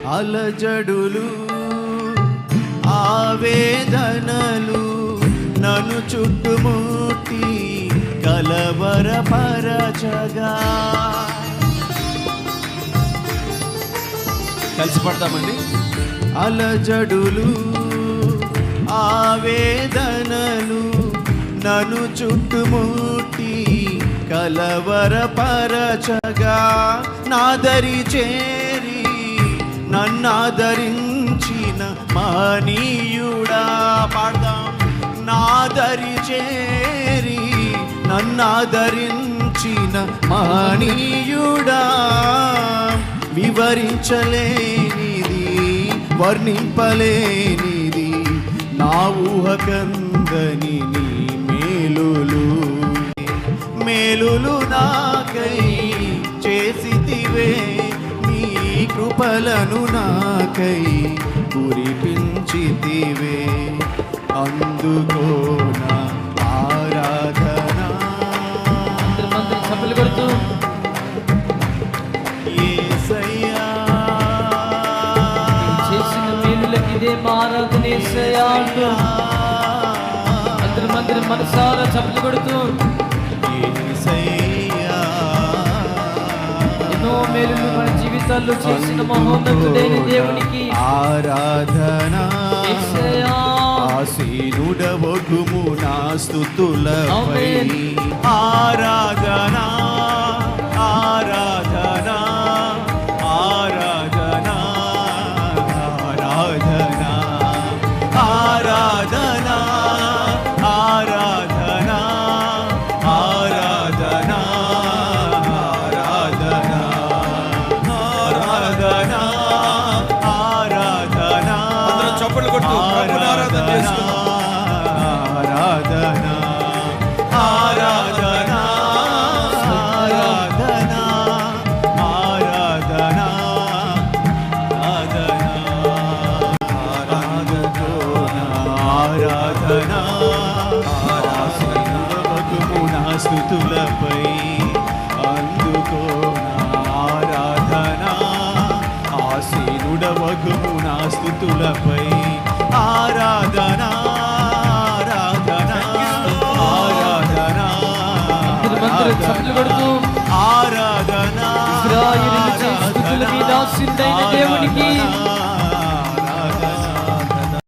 అలజడులు ఆవేదనలు నన్ను చుట్టుముట్టి కలవరపరచగా. కలిసి పడతామండి. అలజడులు ఆవేదనలు నన్ను చుట్టుముట్టి కలవరపరచగా. నాదరి చేరి నన్నాదరించిన మహనీయుడా. పాడదాం. నాదరి చేరి నన్నాదరించిన మహనీయుడా. వివరించలేనిది వర్ణింపలేనిది నా ఊహకందని నీ మేలులు. మేలులు నాకై చేసితివే, నీ కృపలను నాకై కురిపించితివే. అందుకో నా ఆరాధన. చప్పట్లు కొడుతూ యేసయ్యా చేసిన మేలులకి ఇదే మా ఆరాధన. యేసయ్యా అంటూ అందరి మనసారా చప్పట్లు కొడుతూ యేసయ్యా ఎన్నో మేలులు మన జీవితాల్లో చేసిన మహోన్నతుడైన దేవునికి ఆరాధన. యేసయ్యా ఆసీనుడవగుము నా స్తుతులపై. ఆరాధన ఆరాధన ఆరాధన ఆరాధన ఆరాధన ఆరాధన ఆరాధన ఆరాధన ఆరాధన ఆరాధన. చప్పట్లు కొట్టు. ఆరాధన ఆరాధన ఆరాధన ఆరాధన ఆరాధన ఆరాధన ఆరాధన నా స్తుతులపై. అందుకో నా ఆరాధన. ఆసీనుడవగుము నా స్తుతులపై. ఆరాధన ఆరాధన ఆరాధన చప్పట్లు కొడుతూ